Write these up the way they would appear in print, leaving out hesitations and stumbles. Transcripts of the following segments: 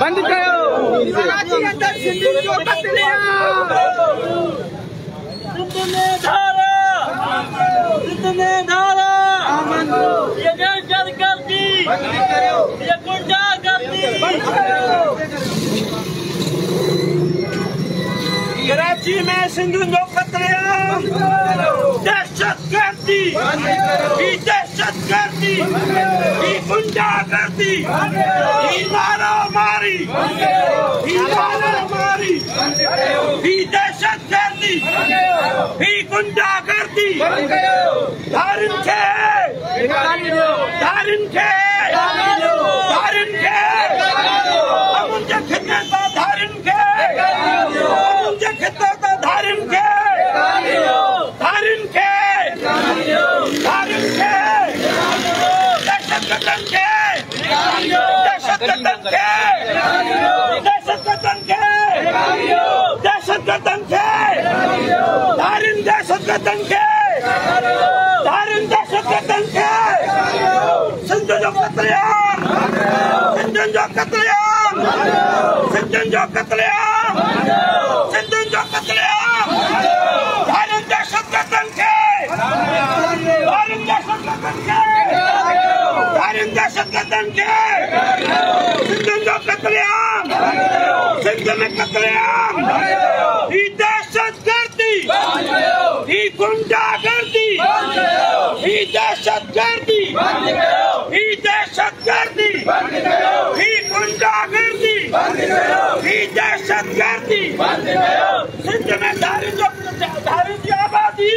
बंद करो कराची अंदर सिंधी जो कत्लेआम ये दहशतगर्दी ये गुंडागर्दी कराची में सिंधु जो कत्लेआम दहशतगर्दी ये दहशतगर्दी ये गुंडागर्दी ये मारामारी ये दहशतगर्दी ये गुंडागर्दी धारिन के मुझे खिदमत का धारिन के मुझे खिदमत का धारिन के दहशतगर्दन के धारिन दहशतगर्दन के सिंध जो कत्लेआम धारिन दहशतगर्दन के सिंध में कत्लेआम ये दहशतगर्दी ये गुंडागर्दी ये दहशतगर्दी ये गुंडागर्दी ये दहशतगर्दी सिंध में धारिन की आबादी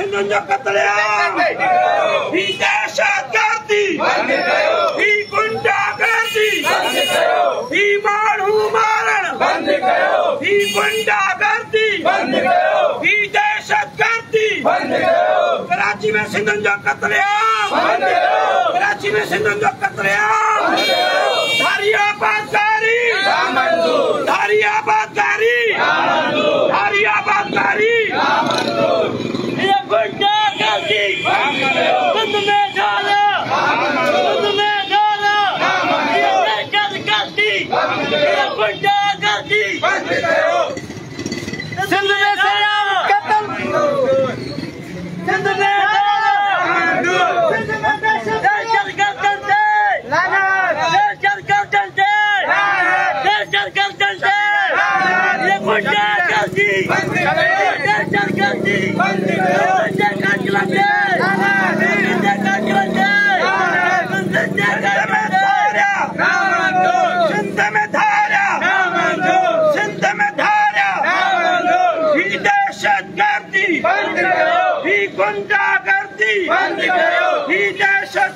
सिंधु कत्लेआम ये दहशतगर्दी ये गुंडागर्दी ये माण्हू मारण ये गुंडागर्दी ये दहशतगर्दी कराची में सिंधु जो कत्लेआम धारिया बाज़ारी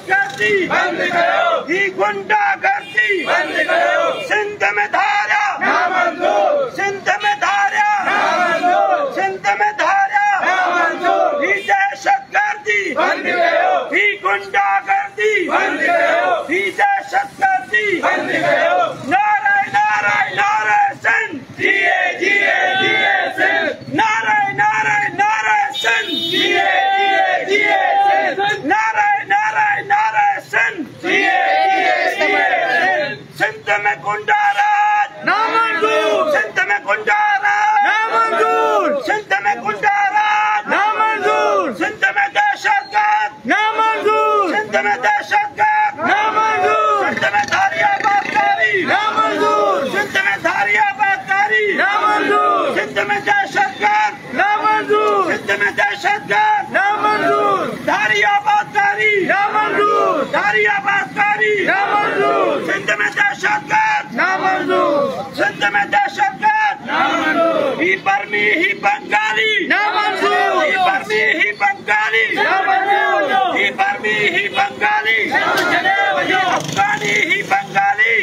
दहशतगर्दी बंद करो, ही गुंडागर्दी बंद करो, सिंध में धारा नामंजूर, सिंध में धारा नामंजूर, सिंध में धारा नामंजूर, ही दहशतगर्दी बंद करो, ही गुंडागर्दी बंद करो, ही दहशतगर्दी बंद करो, नारे नारे नारे सिंध जिए जिए जिए सिंध, नारे नारे नारे सिंध जिए जिए जिए सिंध, नारे नारे नारे सिंध जिए जिए जिए सिंध, सिंध में गुंडाराज नामंजूर, सिंध में गुंडाराज नामंजूर, सिंध में गुंडाराज नामंजूर, सिंध में दहशतगर्द नामंजूर, सिंध में दहशतगर्द नामंजूर, सिंध में धारियाबादकारी नामंजूर, सिंध में धारियाबादकारी नामंजूर, सिंध में दहशतगर्द नामंजूर, सिंध में दहशतगर्द नामंजूर, धारियाबादकारी नामंजूर, धारियाबादकारी नामंजूर, सिंध में दहशतगर्द नामंजूर, सिंध में दहशतगर्द नामंजूर, ही बर्मी ही बंगाली नामंजूर, ही बर्मी ही बंगाली नामंजूर, ही बर्मी ही बंगाली ही अफगानी ही बंगाली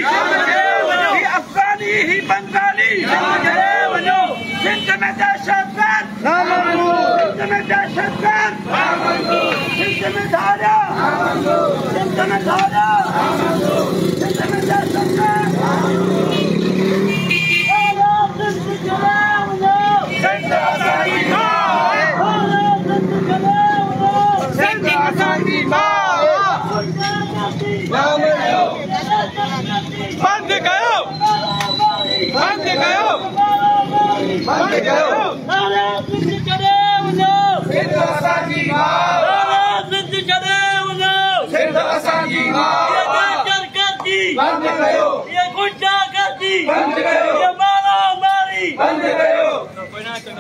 ही अफगानी ही बंगाली सिंध में दहशतगर्द सिंध में दहशतगर्द सिंध में धारा सिंध में धारा सिंध में दहशतगर्द सिंध आजादी सिंध आजादी बंद करो, बंद करो, बंद करो, सिंध आजादी सिंध आजादी बंद करो, बंद करो, बंद करो,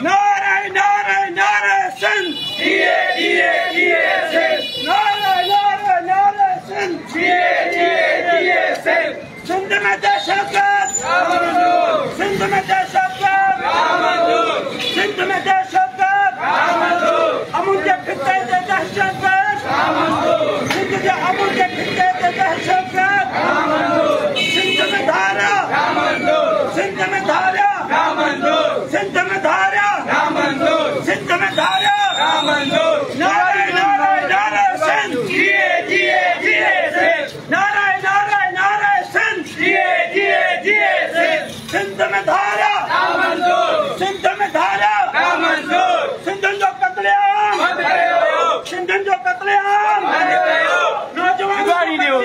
नारे नारे नारे सिंध जिए जिए जिए सिंध, नारे नारे नारे सिंध जिए जिए जिए सिंध, सिंध में दहशतगर्द नामंजूर, सिंध में दहशतगर्द नामंजूर, सिंध में दहशतगर्द नामंजूर, अमुक खिते से दहशतगर्द नामंजूर, सिंध के अमुक खिते से दहशतगर्द नामंजूर, सिंध में धारा नामंजूर, सिंध में धारा नामंजूर, सिंध में धारा नामंजूर, सिंध में धारा नामंजूर, नारे नारे नारे सिंध जिए जिए जिए सिंध, नारे नारे नारे सिंध जिए जिए जिए सिंध, सिंध में धारा नामंजूर, सिंध में धारा नामंजूर, सिंधन जो कत्लेआम बंद करो, सिंधन जो कत्लेआम बंद करो, नौजवानों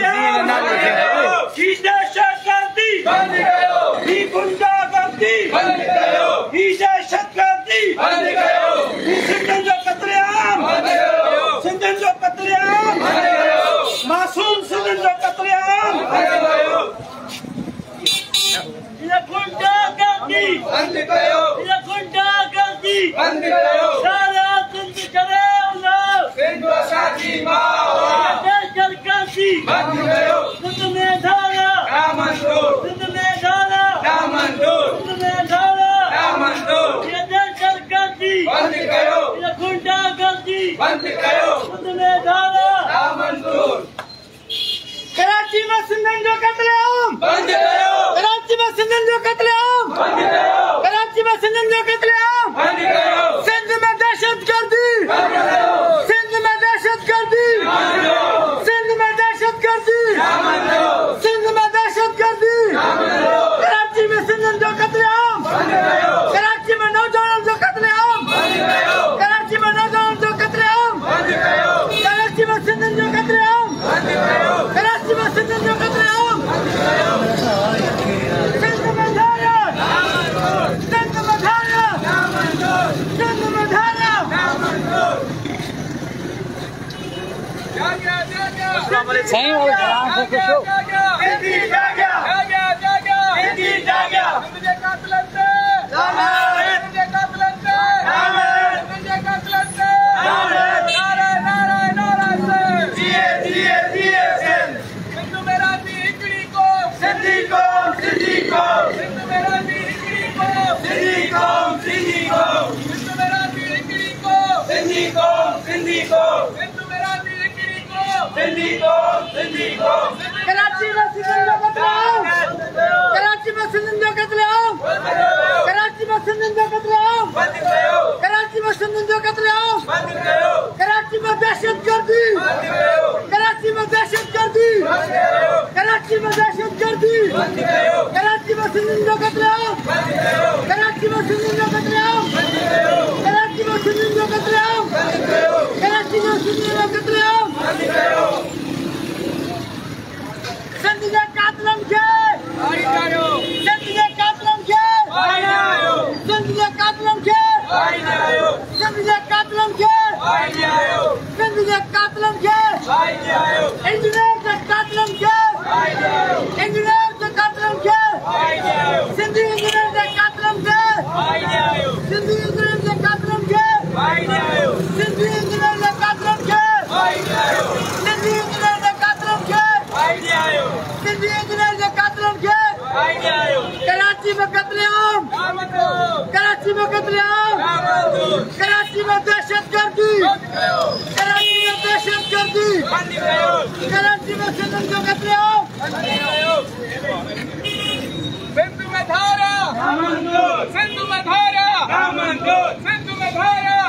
की दहशतगर्दी बंद करो, ही गुंडागर्दी बंद करो, ही दहशतगर्दी बंद करो, ही सिंधन जो कत्लेआम बंद करो, सिंधन जो कत्लेआम बंद करो, मासूम सिंधन जो कत्लेआम बंद करो, ये गुंडागर्दी बंद करो, ये गुंडागर्दी बंद करो, सारा सिंध चले उन्हें सिंध आजादी जिंदाबाद, दहशतगर्दी बंद करो, सिंध में धारा नामंजूर, सिंध में धारा नामंजूर, सिंध में धारा नामंजूर, ये दहशतगर्दी बंद करो, ये गुंडागर्दी बंद करो, सिंध में धारा नामंजूर, कराची में सिंधन जो कत्लेआम बंद करो, कराची में सिंधन जो कत्लेआम बंद करो, कराची में सिंधन जो कत्लेआम बंद करो, सिंध में दहशतगर्दी बंद करो, सिंध में दहशतगर्दी सिंध में दहशतगर्दी सिंध में दहशतगर्दी कराची में सिंधन जो कत्लेआम कराची में नौजवान जो कत्लेआम कराची में नौजवान जो कत्लेआम कराची में सिंधन जो कत्लेआम कराची में सिंधन जो कत्लेआम सिंध में धारा सिंध में धारा सिंध में धारा सही वाले सलाम को कुछ हिंदी जागा जागा जागा हिंदी जागा मुझे कातलते मुझे कातलते मुझे कातलते नारे नारे नारे से जिए जिए जिए सिंधु मेरा दी इकड़ी को सिंधी को सिंधी को सिंधु मेरा दी इकड़ी को सिंधी को सिंधी को सिंधु मेरा दी इकड़ी को सिंधी को सिंधी को सिंधु मेरा दी इकड़ी को कराची में सिंधियुनि जो कत्लेआम, कराची में सिंधियुनि जो कत्लेआम, कराची में सिंधियुनि जो कत्लेआम, कराची में सिंधियुनि जो कत्लेआम, कराची में दहशतगर्दी, कराची में दहशतगर्दी, कराची में दहशतगर्दी, कराची में सिंधियुनि जो कत्लेआम, कराची में सिंधियुनि जो कत्लेआम, कराची में सिंधियुनि जो कत्लेआम, कराची में सिंधियुनि जो कत्लेआम, सिंध जे कातिलनि खे, सिंध जे कातिलनि खे, सिंध जे कातिलनि खे, सिंध जे कातिलनि खे, सिंध जे कातिलनि खे, इंजीनियर जे कातिलनि खे, इंजीनियर जे कातिलनि खे, सिंधी इंजीनियर जे कातिलनि खे, सिंधी इंजीनियर जे कातिलनि खे, सिंधी इंजीनियर जे कातिलनि खे, सिंधी इंजीनियर जे कातिलनि खे, सिंधी इंजीनियर जे कातिलनि खे, कराची में कत्लेआम, कराची में कत्लेआम, कराची में दहशतगर्दी, कराची में दहशतगर्दी, कराची में सिंधियुनि जो कत्लेआम, सिंध में धारा, सिंध में धारा, सिंध में धारा,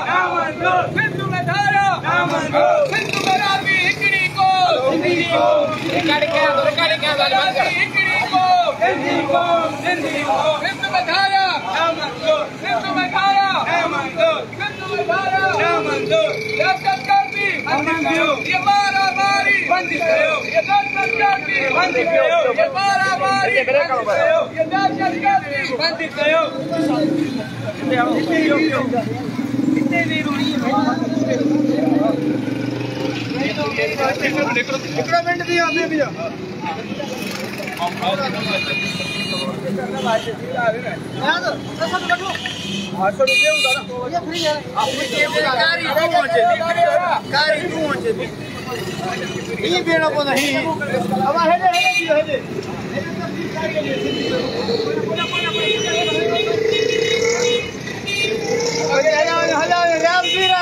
सिंध में धारा, सिंध में रावी हिकड़ी को, हिकड़ी को, हिकड़ी को, सिंध में धारा, सिंध में धारा, सिंध में धारा, दहशतगर्दी, ये मारामारी, ये दहशतगर्दी, ये मारामारी, ये दहशतगर्दी, बंद करो। कितने देर हो रही है मिनट दिया आपने भैया ये बेड़ा को नहीं अब हेले हेले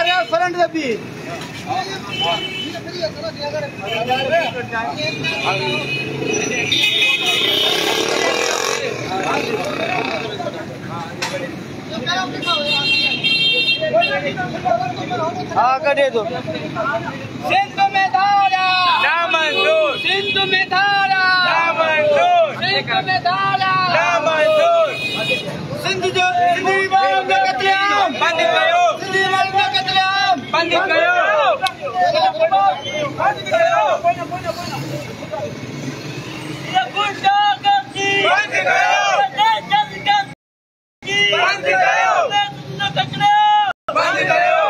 रैम फ्रंट दबी हाँ कटे दो सिंध में धारा, सिंध में धारा, सिंध में धारा, सिंध जो सिंधी माण्हुनि जो कत्लेआम बंद कयो, सिंधी माण्हुनि जो कत्लेआम बंद कयो, बंद कयो, ये गुंडागर्दी बंद कयो, बंद कयो, बंद कयो,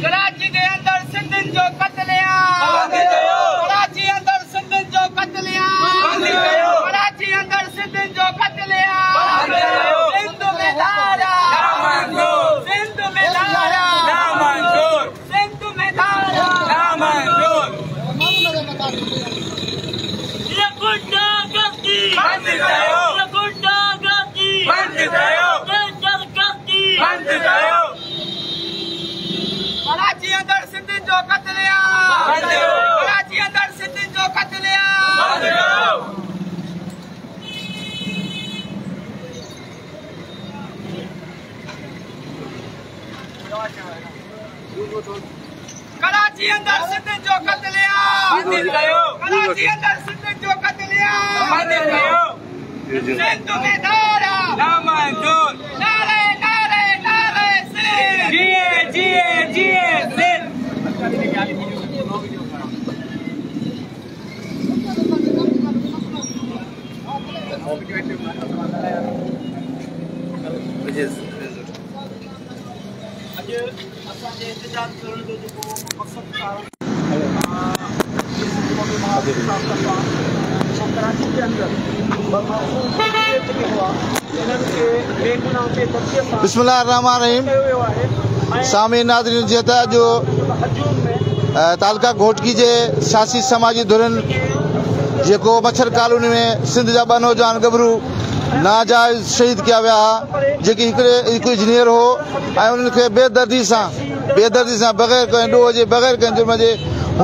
कराची के अंदर सिंधियुनि जो कत्लेआम बंद कयो, कराची अंदर सिंधियुनि जो कत्लेआम बंद कयो, कराची अंदर सिंधियुनि जो कत्लेआम बंद कयो, सिंध में धारा, सिंध में धारा, सिंध में धारा, ये गुंडागर्दी बंद कयो, ये गुंडागर्दी बंद कयो, दहशतगर्दी बंद कयो, कराची अंदर सिंधियुनि जो कत्लेआम बंद कयो, कराची अंदर सिंधियुनि जो कत्लेआम बंद कयो, कराची अंदर सिंधियुनि जो कत्लेआम बंद कयो, कराची अंदर सिंधियुनि जो कत्लेआम बंद कयो, सिंध में धारा, नारे नारे नारे सिंध, जिए जिए जिए सिंध, कराची के अंदर बिस्मिल्लाहिर्रहमानिर्रहीम सामीन नाज़रीन जेता जो तालका घोटकी जे सियासी समाजी धुरन जेको मच्छर कॉलोनी में सिंध जा 2 नौजवान गबरू नाजायज़ शहीद किया विया जेकी हिकु इंजीनियर हो ऐं उन्हनि खे बेदर्दी सां बग़ैर कंहिं ॾोह जे बग़ैर कंहिं जुर्म जे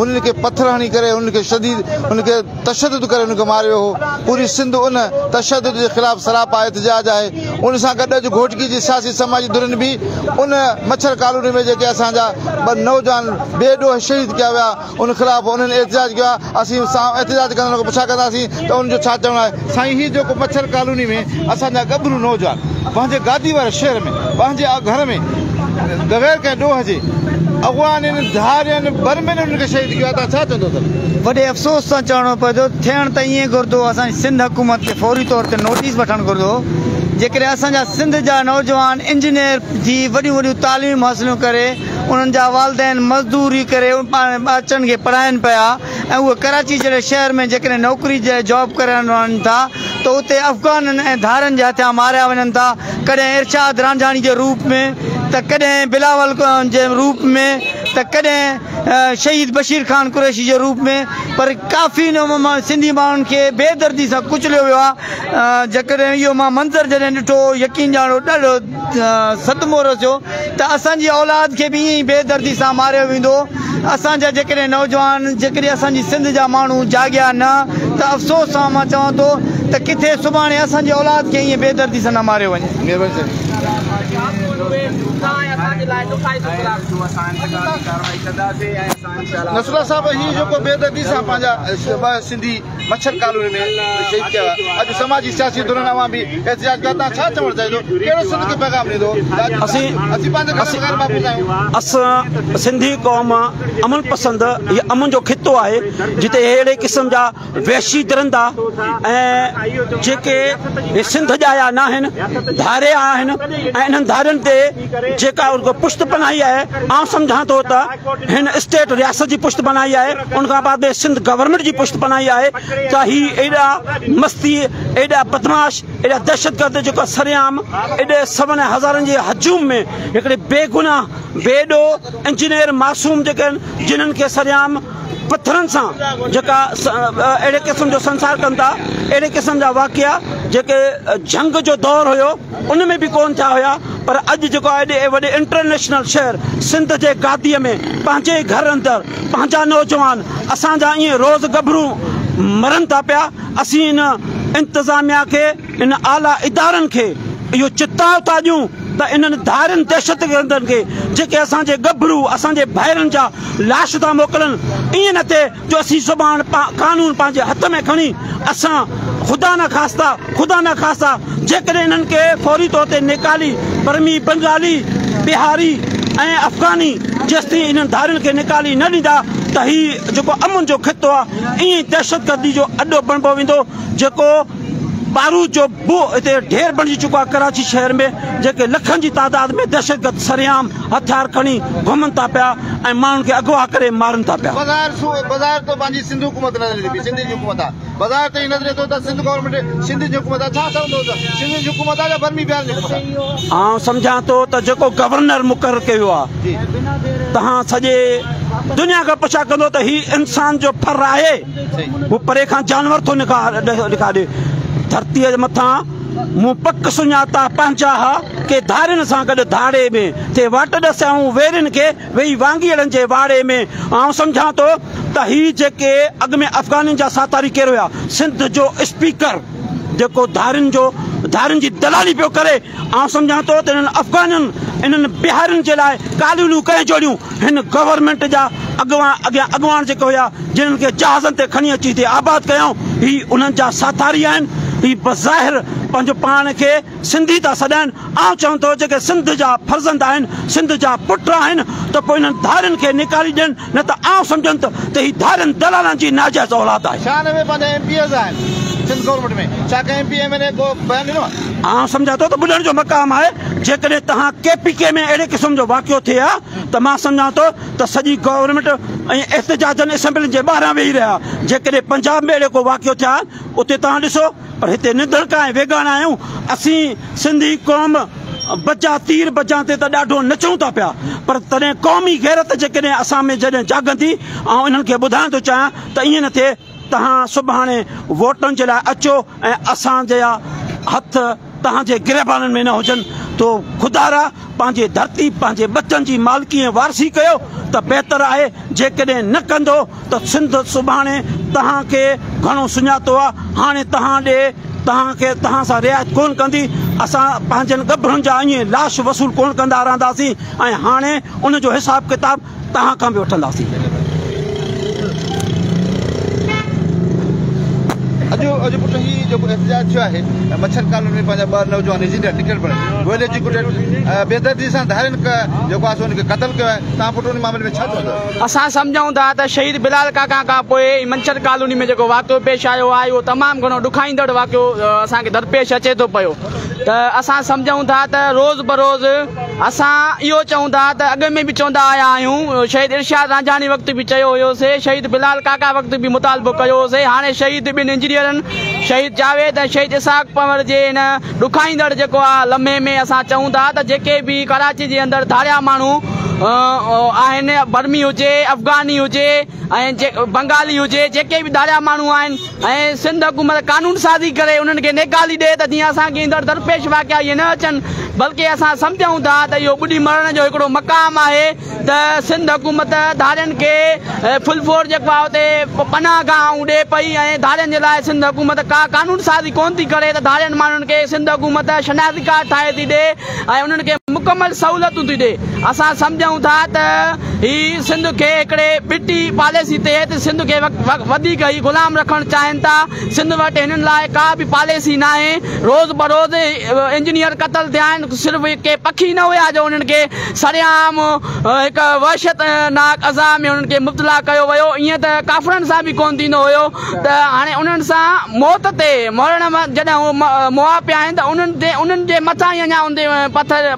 उनके पत्थर हणी करे उनके शदीद उनके तशद्दुद करे उनके मारियो हो। पूरी सिंध उन तशद्दुद के खिलाफ सरापा एहतजाज है। उन सां गॾु अॼु घोटकी जी सियासी समाजी धुरनि भी उन मच्छर कॉलोनी में जेके असांजा नौजवान बेॾोह शहीद किया विया उन खिलाफ उन्हनि एहतजाज किया। असीं एहतजाज कंदड़ पुछा कंदासीं त उनजो छा चवणो आहे। साईं ही जेको मच्छर कॉलोनी में असांजा गभरू नौजवान पंहिंजे गादी वारे शहर में पंहिंजे घर में बग़ैर कंहिं ॾोह जे अॻवाननि धारियनि बर्मिन उनखे शहीद किया। तव्हां छा चवंदो अथव? वॾे अफ़सोस सां चवणो पए थो थियण त ईअं घुरिदो असांजी सिंध हुकूमत खे फौरी तौर ते नोटिस वठणु घुरिदो। जेकॾहिं असांजा सिंध जा नौजवान इंजीनियर जी वॾियूं वॾियूं तालीम हासिलूं करे उन्हनि जा वालदेन मज़दूरी करे ॿारनि खे पढ़ाइनि पिया ऐं उहे कराची जहिड़े शहर में जेकॾहिं नौकिरी जे जॉब करण वञनि था त उते अफ़गाननि ऐं धारनि जे हथियां मारिया वञनि था। कॾहिं इरशाद रांझाणी जे रूप में त कॾहिं बिलावल जे रूप में त कॾहिं शहीद बशीर ख़ान कुरैशी जे रूप में। पर काफ़ी सिंधी माण्हुनि खे बेदर्दी सां कुचलियो वियो आहे। जेकॾहिं इहो मां मंज़र जॾहिं ॾिठो यकीन ॼाणो ॾाढो सदमो रसियो त असांजी औलाद खे बि ईअं ई बेदर्दी सां मारियो वेंदो। असांजा जेकॾहिं नौजवान जेकॾहिं असांजी सिंध जा माण्हू जाॻिया न त अफ़सोस सां मां चवां थो त किथे सुभाणे असांजी औलाद खे ईअं बेदर्दी सां न मारियो वञे। नसरुल्ला साहब ही जेको बेदर्दी सां पंहिंजा सिंधी मच्छर कॉलोनी में शहीद किया अॼु समाजी सियासी धुरनि अवां बि एहतजाज कया। तव्हां छा चवणु चाहियो? कहिड़ो सिंध खे पैगाम ॾींदो? असां सिंधी क़ौम अमन पसंद ये अमन जो खितो आहे जिते अहिड़े क़िस्म जा वहशी दरंदा ऐं जेके सिंध जा आया न आहिनि धारे आहिनि ऐं इन्हनि धारनि ते जेका पुश्त बनाई आहे आउं सम्झां थो त हिन स्टेट रियासत जी पुश्त बनाई आहे उनखां बाद में सिंध गवर्नमेंट जी पुश्त बनाई आहे त ही एॾा मस्ती एॾा बदमाश एॾा दहशतगर्द जेको सरेआम एॾे सवनि हज़ारनि जे हजूम में हिकिड़े बेगुनाह बेॾो इंजीनियर मासूम जेके आहिनि जिन्हनि खे सरेआम पत्थरनि सां जेका अहिड़े क़िस्म जो संसार कनि था। अहिड़े क़िस्म जा वाक़िया जेके जंग जो दौर हुयो उन में बि कोन थिया हुया। पर अॼु जेको आहे एॾे वॾे इंटरनेशनल शहर सिंध जे गादीअ में पंहिंजे घर अंदरि पंहिंजा नौजवान असांजा ईअं रोज़ गभरू मरनि था पिया। असीं इन इंतिज़ामिया खे इन आला इदारनि खे इहो चिताव था ॾियूं त इन्हनि धारियुनि दहशतगर्दनि खे जेके असांजे गभरू असांजे भाइरनि जा लाश था मोकिलनि ईअं न थिए जो असीं सुभाणे कानून पंहिंजे हथ में खणी असां ख़ुदा न ख़ास्ता जेकॾहिं इन्हनि खे फौरी तौर ते निकाली बर्मी बंगाली बिहारी ऐं अफ़गानी जेसिताईं इन्हनि धारियुनि खे निकाली न ॾींदा त हीउ जेको अमन जो खितो आहे ईअं दहशतगर्दी जो अॾो बणिबो वेंदो। जेको बारूद जो बो इतने ढेर बनी चुका कराची शहर में जेके लखन की तादाद में दहशतगर्द सरेआम हथियार खड़ी घुमन था पिया ऐं माण्हुनि खे अगवा करे मारन था पिया। बाज़ार तो पंहिंजी सिंध हुकूमत नज़र अचे सिंध जी हुकूमत आहे बाज़ार ते नज़र अचे तो सिंध गवर्नमेंट सिंध जी हुकूमत छा चवंदो सिंध जी हुकूमत आहे या बर्मी बिहार जी हुकूमत? आउं सम्झां थो त जेको गवर्नर मुक़रर कयो आहे तव्हां सॼे दुनिया खां पुछा कंदो त ही इंसान जो फर आहे वो परे खां जानवर थो ॾेखारे। धरतीअ जे मथां मूं पक सुञाता पंहिंजा हा के धारियुनि सां गॾु धाड़े में ते वट ॾसियाऊं वेरियुनि खे वेही वांगीअड़नि जे वाड़े में। आउं सम्झां थो त ही जेके अॻु में अफ़गानियुनि जा सातारी केरु हुया सिंध जो स्पीकर जेको धारियुनि जी दलाली पियो करे आउं सम्झां थो त इन्हनि अफ़गानियुनि इन्हनि बिहारियुनि जे लाइ कानूनूं कंहिं जोड़ियूं हिन गवर्नमेंट जा अॻुवान जेके हुया जिन्हनि खे जहाज़नि ते खणी अची हिते आबाद कयूं ही उन्हनि जा साथारी आहिनि। ही बज़ाहिर पंहिंजो पाण खे सिंधी था सॾाइनि। आउं चवां थो जेके सिंध जा फर्ज़ंद आहिनि सिंध जा पुट आहिनि त पोइ इन्हनि धारियुनि खे निकाली ॾियनि न त आउं सम्झनि त ही धारियुनि दलालनि जी नाजाइज़ औलाद आहे। आउं सम्झां थो त ॿुधण जो मक़ाम आहे जेकॾहिं तव्हां KPK में अहिड़े क़िस्म जो वाक़ियो थिए हा त मां सम्झां थो त सॼी गवर्नमेंट ऐं एहतजाजनि असेंबलियुनि जे ॿाहिरां वेही रहिया। जेकॾहिं पंजाब में अहिड़ो को वाक़ियो थिया उते तव्हां ॾिसो पर हिते निंदड़का ऐं वेगाना आहियूं असीं सिंधी क़ौम बचा तीर बचा ते त ॾाढो नचूं था पिया पर तॾहिं क़ौमी गैरत जेकॾहिं असां में जॾहिं जागंदी ऐं इन्हनि खे ॿुधाइण थो चाहियां त ईअं न थिए तव्हां सुभाणे वोटनि जे लाइ अचो ऐं असांजा हथ तव्हांजे गिरबाननि में न हुजनि। तो खुदारा पंहिंजे धरती पंहिंजे बचनि जी मालिकी ऐं वारसी कयो त बहितर आहे। जेकॾहिं न कंदो त सिंध सुभाणे तव्हांखे घणो सुञातो आहे। हाणे तव्हां ॾे तव्हां सां रिआयत कोन कंदी। असां पंहिंजनि गभरुनि जा ईअं लाश वसूल कोन कंदा रहंदासीं ऐं हाणे उनजो हिसाब किताब तव्हां खां बि वठंदासीं। अॼु पुट ही जेको एहतजाज थियो आहे मच्छर कॉलोनी में पंहिंजा 2 नौजवान इंजीनियर निकिरल पड़े गोले जी बेदर्दी सां धारियुनि जेको आहे उनखे क़तल कयो आहे। तव्हां पुट उन मामले में छा चवंदव? असां सम्झूं था त शहीद बिलाल काका खां पोइ मंछर कॉलोनी में जेको वाक़ियो पेश आयो आहे उहो तमामु घणो ॾुखाईंदड़ वाक़ियो असांखे दरपेश अचे थो पियो। त असां सम्झूं था त रोज़ बरोज़ असां इहो चऊं था त अॻ में बि चवंदा आया आहियूं। शहीद इरशाद रांझानी वक़्तु बि चयो हुयोसीं, शहीद बिलाल काका वक़्तु बि मुतालबो कयो होसीं। हाणे शहीद ॿिनि इंजीनियरनि शहीद जावेद ऐं शहीद इसाक पंवर जे हिन ॾुखाईंदड़ जेको आहे लम्हे में असां चऊं था त जेके बि कराची जे अंदरि धारिया माण्हू आहिनि, बर्मी हुजे, अफ़गानी हुजे ऐं बंगाली हुजे, जेके बि धारिया माण्हू आहिनि ऐं सिंध हुकूमत कानून साज़ी करे उन्हनि खे निकाली ॾे त जीअं असांखे ईंदड़ दरपेश वाक़िया इहे न अचनि। बल्कि असां सम्झूं था त इहो ॿुॾी मरण जो हिकिड़ो मक़ाम आहे त सिंध हुकूमत धारियनि खे फुलफोर जेको आहे उते पनाह गाहूं ॾे पई ऐं धारियनि जे लाइ सिंध हुकूमत का कानून साज़ी कोन थी करे त धारियनि माण्हुनि खे सिंध हुकूमत शनाख़्ती कार्ड ठाहे थी ॾे ऐं उन्हनि खे मुकमल सहूलियतूं थी ॾे। असां सम्झूं था त ही सिंध खे हिकिड़े बिटी पॉलिसी तहत सिंध खे वधीक ई ग़ुलाम रखणु चाहिनि था। सिंध वटि हिननि लाइ का बि पॉलिसी न आहे। रोज़ बरोज़ इंजीनियर क़तल थिया आहिनि। सिर्फ़ु के पखी न हुया जो उन्हनि खे सरेआम हिकु वहशतनाक अज़ा में उन्हनि खे मुब्तला कयो वियो। ईअं त काफ़रनि सां बि कोन थींदो हुयो। त हाणे उन्हनि सां मौत ते मरण जॾहिं हू मुआ पिया आहिनि त उन्हनि जे मथां ई अञा उन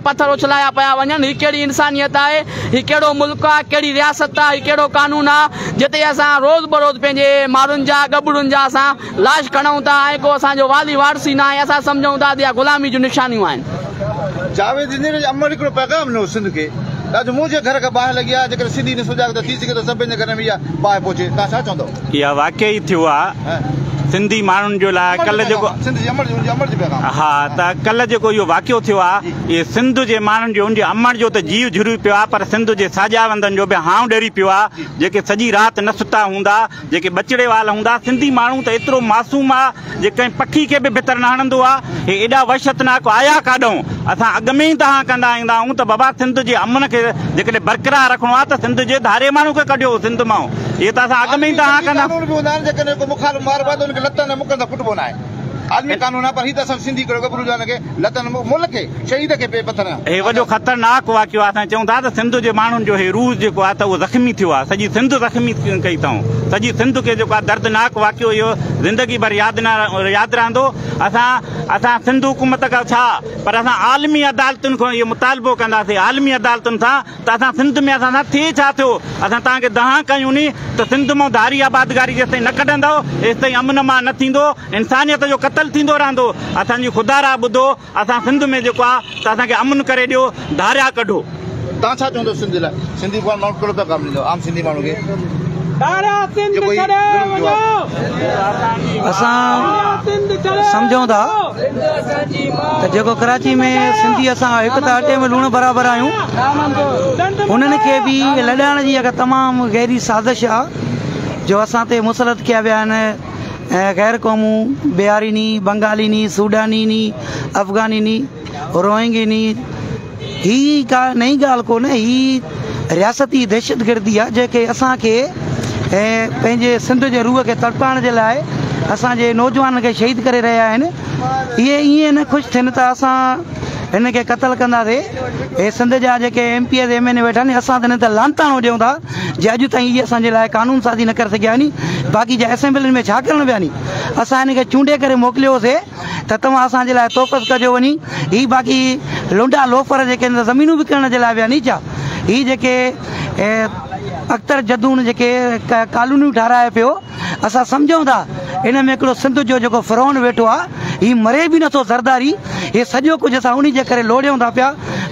पथर उछलाया पिया वञनि। हीअ कहिड़ी इंसानियत आहे? हीअ कहिड़ो मुल्क आहे? कहिड़ी रियासत आहे? हीअ कहिड़ो कानून आहे जिते असां रोज़ बरोज़ पंहिंजे माण्हुनि जा गबड़ुनि जा असां लाश खणूं था ऐं को असांजो वाली वारसी न आहे। असां सम्झूं था त इहा ग़ुलामी जूं निशानियूं आहिनि। जावेद इंजीनियर अमल हिकिड़ो पैगाम ॾिनो सिंध खे ॾाढो मुंहिंजे घर खां ॿाहिरि लॻी आहे। जेकर सिंधी न सुञाणे त थी सघे थो सभिनि जे घर में इहा ॿाहि पहुचे। तव्हां छा चवंदव? इहा वाक़ई थियो आहे सिंधी माण्हुनि जो लाइ। कल्ह जेको हा त कल्ह जेको इहो वाक़ियो थियो आहे इहे सिंध जे माण्हुनि जो उनजे अमण जो त जीव झुरी पियो आहे, पर सिंध जे साॼा वंदनि जो बि हाउ ॾेरी पियो आहे। जेके सॼी राति न सुता हूंदा, जेके बचिड़े वाल हूंदा, सिंधी माण्हू त एतिरो मासूम आहे जे कंहिं पखी खे बि भितर न हणंदो आहे। हे एॾा वहशतनाक आया काॾूं। असां अॻ में ई तव्हां कंदा ईंदा आहियूं त बाबा सिंध जे अमन खे जेकॾहिं बरक़रार रखिणो आहे त सिंध जे धारे माण्हू खे कढियो सिंध मां। इहे त असां अॻ में ई तव्हां कंदा। लतन मुकंद फुटबो न आहे। आलमी कानून आहे, पर हीअ त असां सिंधी गबरू जन खे लतन मुल्क खे शहीद खे पे पथर। हे वॾो ख़तरनाक वाक़ियो आहे। असां चऊं था त सिंध जे माण्हुनि जो हे रूह जेको आहे त उहो ज़ख़्मी थियो आहे। सॼी सिंध ज़ख़्मी कई अथऊं। सॼी सिंध खे जेको आहे दर्दनाक वाक़ियो इहो ज़िंदगी भर यादि रहंदो। असां सिंध हुकूमत खां छा, पर असां आलमी अदालतुनि खां इहो मुतालबो कंदासीं। आलमी अदालतुनि सां त असां सिंध में असां सां थिए छा थियो। असां तव्हांखे दहा कयूं नी त सिंध मां धारी आबादगारी जेसिताईं न कढंदव तेसिताईं अमन मां न थींदो, इंसानियत जो क़तल थींदो रहंदो। असांजी ख़ुदारा ॿुधो, असां सिंध में जेको आहे त असांखे अमन करे ॾियो, धारिया कढो। तव्हां छा चवंदो सिंध लाइ? सिंधी माण्हू कहिड़ो पैगाम ॾींदो आम सिंधी माण्हू खे? असां सम्झूं था त जेको कराची में सिंधी असां हिकु त अटे में लूण बराबरि आहियूं, उन्हनि खे बि लॾाइण जी अगरि तमामु गहरी साज़िश आहे जो असां ते मुसलत कया विया आहिनि। गैर क़ौमूं बिहारी नी, बंगाली नी, सूडानी नी, अफ़गानी नी, रोहिंगी नी, ही का नई ॻाल्हि कोन्हे। ही रियासती दहशतगर्दी आहे जेके असांखे पंहिंजे सिंध जे रूह खे तड़पाइण जे लाइ असांजे नौजवाननि खे शहीद करे रहिया आहिनि। इहे ईअं न ख़ुशि थियनि त असां हिन खे क़तल कंदासीं। हे सिंध जा जेके MP MN वेठा आहिनि, असां त हिन ते लानताणो ॾियूं था जे अॼु ताईं इहे असांजे लाइ कानून साज़ी न करे सघिया नी। बाक़ी जा असेंबलियुनि में छा करणु विया नी, असां हिन खे चूंडे करे मोकिलियोसीं त तव्हां असांजे लाइ तोक़त कजो वञी। ही बाक़ी लुंडा लोफर जेके ज़मीनूं विकिणण जे लाइ विया नी छा, ही जेके अख़्तर जदून जेके कानूनियूं ठाराए पियो, असां सम्झूं था इन में हिकिड़ो सिंध जो जेको फ़िरौन वेठो आहे, ही मरे बि नथो ज़रदारी। हे सॼो कुझु असां उन जे करे लोड़ियूं था पिया,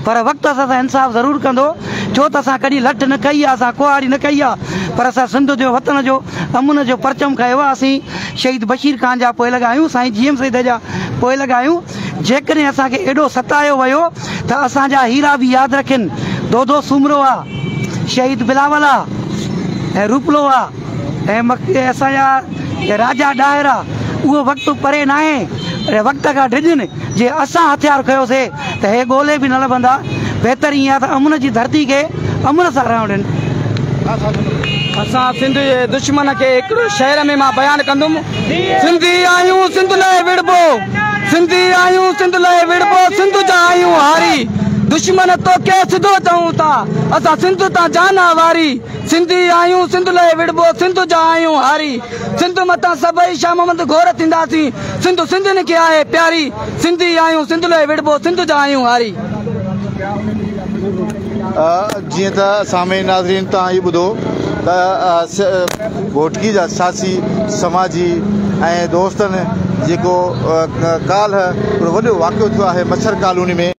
पर वक़्तु असां इंसाफ़ ज़रूरु कंदो। छो त असां कॾहिं लठ न कई आहे, असां कुआड़ी न कई आहे, पर असां सिंध जो वतन जो अमन जो परचम खयो आहे। असीं शहीद बशीर ख़ान जा पोइ लॻा आहियूं, साईं GM सईद जा पोइ लॻा आहियूं। जेकॾहिं असांखे एॾो सतायो वियो त असांजा हीरा बि यादि रखनि। दोदो सूमरो आहे, शहीद बिलावल आहे ऐं रूपलो आहे ऐं असांजा राजा ॾाहिर आहे। उहो वक़्तु परे न आहे, वक़्त खां डिॼनि जे असां हथियार खयोसीं त हे ॻोल्हे बि न लभंदा। बहितर ईअं आहे त अमन जी धरती खे अमन सां रहणु ॾियनि। असां सिंध जे दुश्मन खे हिकिड़ो शहर में मां बयानु कंदुमि। सिंधी आहियूं सिंध लाइ विड़बो, सिंधी आहियूं सिंध लाइ विड़बो, सिंध जा आहियूं हारी। दुश्मन तोखे सिधो चऊं था, असां सिंध तां जाना वारी। सिंधी आहियूं सिंध लाइ विड़बो, सिंध जा आहियूं हारी। सिंध मथां सभई शामंद घोर थींदासीं, सिंध सिंधियुनि खे आहे प्यारी। सिंधी आहियूं सिंध लाइ विड़बो, सिंध जा आहियूं हारी। जीअं त सामीन नाज़रीन तव्हां हीउ ॿुधो त घोटकी जा सियासी समाजी ऐं दोस्तनि जेको काल्ह हिकिड़ो वॾो वाक़ियो थियो आहे मच्छर कॉलोनी में।